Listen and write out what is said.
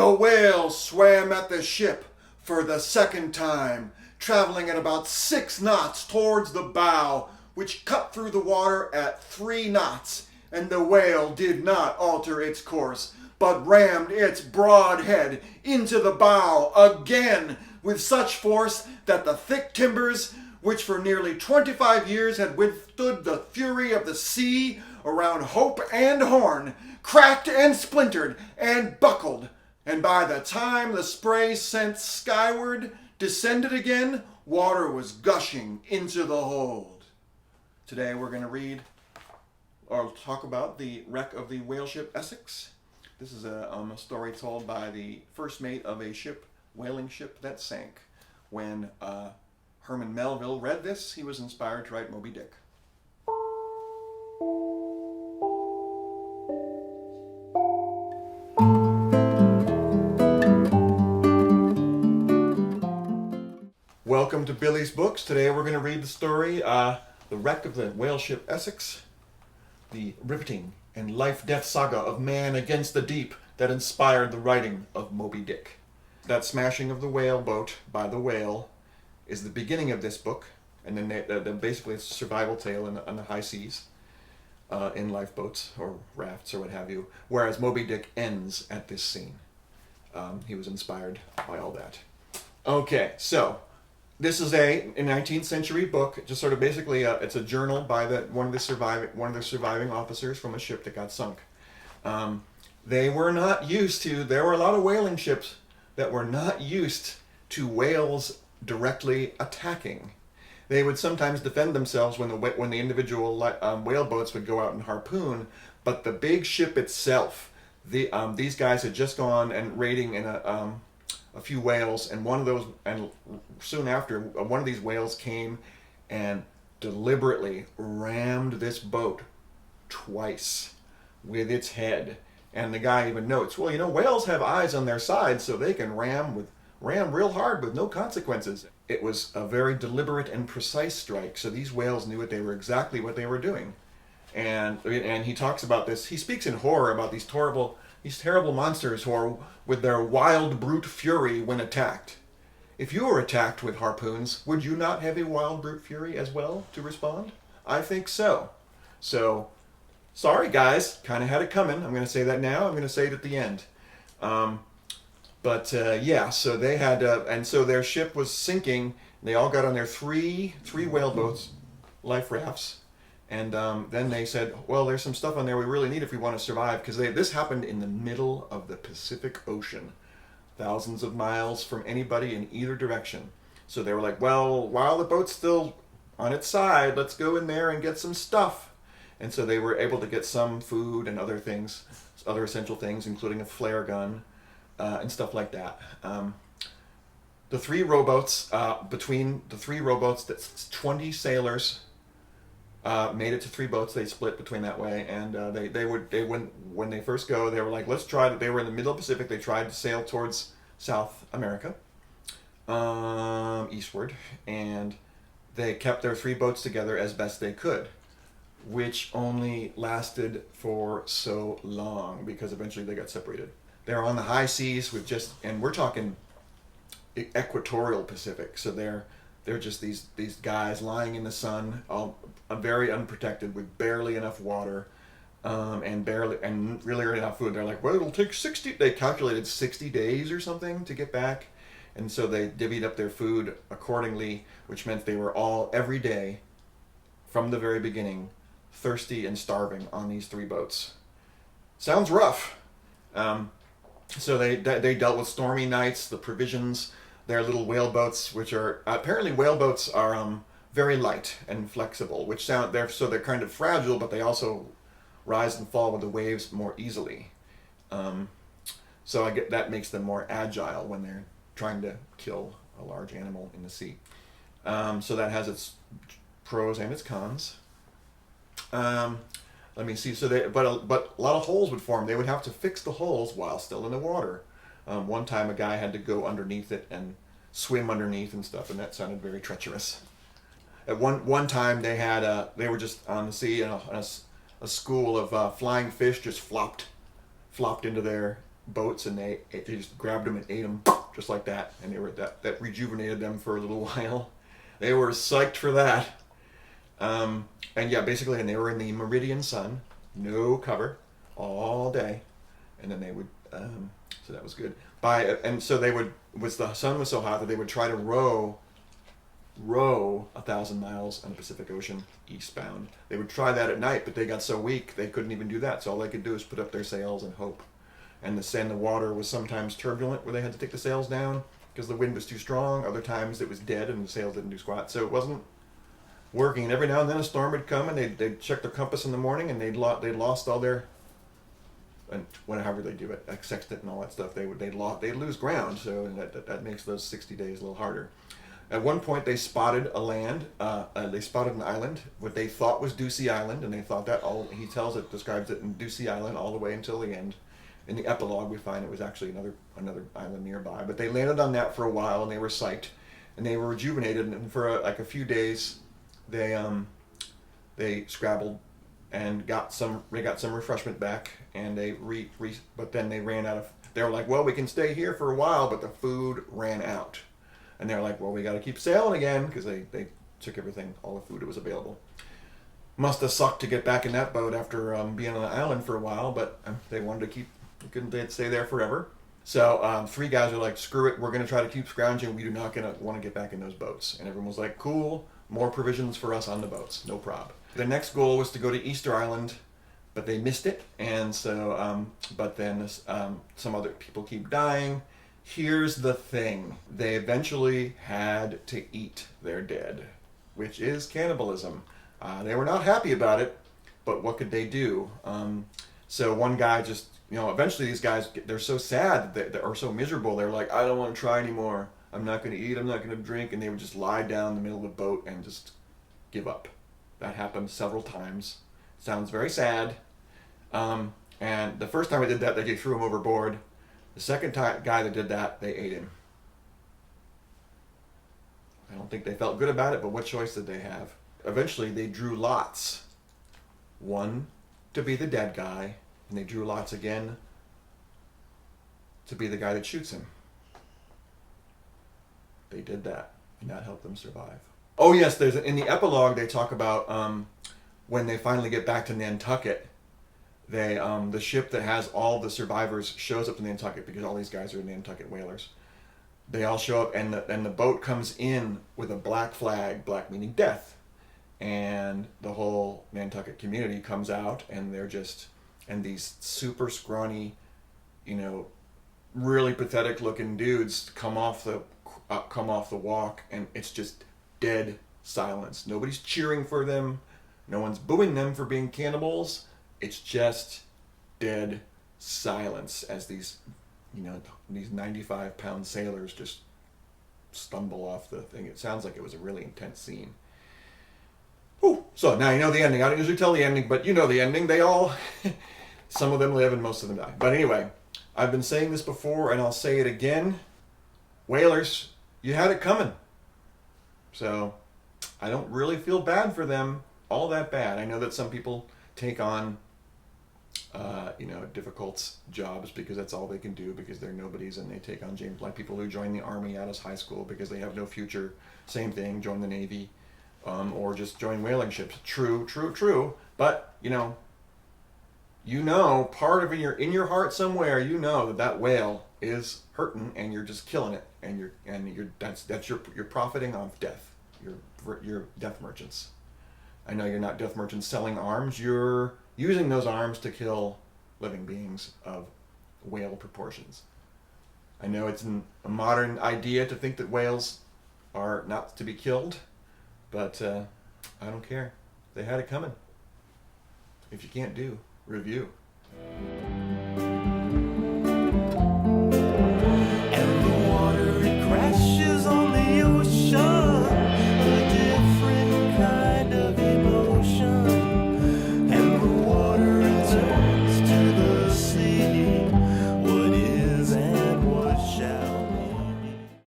The whale swam at the ship for the second time, traveling at about 6 knots towards the bow, which cut through the water at 3 knots, and the whale did not alter its course, but rammed its broad head into the bow again with such force that the thick timbers, which for nearly 25 years had withstood the fury of the sea around Hope and Horn, cracked and splintered and buckled, and by the time the spray sent skyward descended again, water was gushing into the hold. Today we're going to read or talk about the wreck of the Whaleship Essex. This is a story told by the first mate of a whaling ship that sank. When Herman Melville read this, he was inspired to write Moby Dick. Welcome to Billy's Books. Today we're going to read the story, The Wreck of the Whaleship Essex, the riveting and life-death saga of man against the deep that inspired the writing of Moby Dick. That smashing of the whaleboat by the whale is the beginning of this book, and then basically it's a survival tale on the high seas, in lifeboats or rafts or what have you, whereas Moby Dick ends at this scene. He was inspired by all that. Okay, so this is a 19th century book, just sort of basically it's a journal by one of the surviving officers from a ship that got sunk. There were a lot of whaling ships that were not used to whales directly attacking. They would sometimes defend themselves when the individual whaleboats would go out and harpoon, but the big ship itself, these guys had just gone and raiding in a few whales, and soon after, one of these whales came and deliberately rammed this boat twice with its head. And the guy even notes, well, whales have eyes on their side, so they can ram real hard with no consequences. It was a very deliberate and precise strike, so these whales knew exactly what they were doing. And he talks about this. He speaks in horror about these terrible monsters who are with their wild brute fury when attacked. If you were attacked with harpoons, would you not have a wild brute fury as well to respond? I think so. So, sorry guys, kind of had it coming. I'm going to say that now. I'm going to say it at the end. So they had, and so their ship was sinking. They all got on their three whaleboats, life rafts. And then they said, well, there's some stuff on there we really need if we want to survive, because this happened in the middle of the Pacific Ocean, thousands of miles from anybody in either direction. So they were like, well, while the boat's still on its side, let's go in there and get some stuff. And so they were able to get some food and other things, other essential things, including a flare gun and stuff like that. The three rowboats, between the three rowboats, that's 20 sailors. Made it to 3 boats. They split between that way, and when they first go, they were like, let's try. They were in the middle of the Pacific. They tried to sail towards South America, eastward, and they kept their 3 boats together as best they could, which only lasted for so long because eventually they got separated. They're on the high seas and we're talking equatorial Pacific, so they're just these guys lying in the sun, all very unprotected, with barely enough water, and really enough food. They're like, well, it'll take 60. They calculated 60 days or something to get back, and so they divvied up their food accordingly, which meant they were all every day, from the very beginning, thirsty and starving on these 3 boats. Sounds rough. So they dealt with stormy nights, the provisions. Their little whaleboats, which are apparently whaleboats are very light and flexible, they're kind of fragile, but they also rise and fall with the waves more easily. So I get that makes them more agile when they're trying to kill a large animal in the sea. So that has its pros and its cons. Let me see. But a lot of holes would form. They would have to fix the holes while still in the water. One time a guy had to go underneath it and swim underneath and stuff, and that sounded very treacherous. At one time they were just on the sea, and a school of flying fish just flopped into their boats, and they just grabbed them and ate them just like that, and that rejuvenated them for a little while. They were psyched for that. And yeah, basically, and they were in the meridian sun, no cover, all day, and then they would. So that was good. And so they would. The sun was so hot that they would try to row 1,000 miles on the Pacific Ocean eastbound. They would try that at night, but they got so weak they couldn't even do that. So all they could do is put up their sails and hope. And the water was sometimes turbulent, where they had to take the sails down because the wind was too strong. Other times it was dead and the sails didn't do squat. So it wasn't working. And every now and then a storm would come, and they'd check their compass in the morning, and they'd lost all their, and whatever they do it, like sextant and all that stuff, they'd lose ground. So that makes those 60 days a little harder. At one point, they spotted they spotted an island, what they thought was Ducey Island, and they thought that he describes it in Ducey Island all the way until the end. In the epilogue, we find it was actually another island nearby. But they landed on that for a while, and they were psyched, and they were rejuvenated. And for a few days, they scrabbled and got some refreshment back, and but then they ran out of. They were like, well, we can stay here for a while, but the food ran out. And they're like, well, we got to keep sailing again, because they took everything, all the food that was available. Must have sucked to get back in that boat after being on the island for a while, but they wanted to they'd stay there forever. So 3 guys are like, screw it, we're going to try to keep scrounging. We do not want to get back in those boats. And everyone was like, cool, more provisions for us on the boats, no prob. The next goal was to go to Easter Island, but they missed it. And so, but then some other people keep dying. Here's the thing. They eventually had to eat their dead, which is cannibalism. They were not happy about it, but what could they do? So one guy just, eventually these guys, they're so sad, or so miserable, they're like, I don't want to try anymore. I'm not going to eat, I'm not going to drink. And they would just lie down in the middle of the boat and just give up. That happened several times. Sounds very sad. And the first time I did that, they threw him overboard. The second guy that did that, they ate him. I don't think they felt good about it, but what choice did they have? Eventually, they drew lots. One to be the dead guy, and they drew lots again to be the guy that shoots him. They did that, and that helped them survive. Oh yes, in the epilogue they talk about when they finally get back to Nantucket. The ship that has all the survivors shows up to Nantucket, because all these guys are Nantucket whalers. They all show up, and the boat comes in with a black flag, black meaning death, and the whole Nantucket community comes out, and and these super scrawny, really pathetic looking dudes come off the walk, and it's just dead silence. Nobody's cheering for them. No one's booing them for being cannibals. It's just dead silence as these 95-pound sailors just stumble off the thing. It sounds like it was a really intense scene. Ooh, so now you know the ending. I don't usually tell the ending, but you know the ending. They all, some of them live and most of them die. But anyway, I've been saying this before and I'll say it again. Whalers, you had it coming. So I don't really feel bad for them, all that bad. I know that some people take on difficult jobs because that's all they can do, because they're nobodies, and they take on like people who join the Army out of high school because they have no future. Same thing, join the Navy, or just join whaling ships. True. But part of in your heart somewhere, that whale is hurting, and you're just killing it, and you're profiting off death. You're death merchants. I know you're not death merchants selling arms. You're using those arms to kill living beings of whale proportions. I know it's a modern idea to think that whales are not to be killed, but I don't care. They had it coming. If you can't do, review.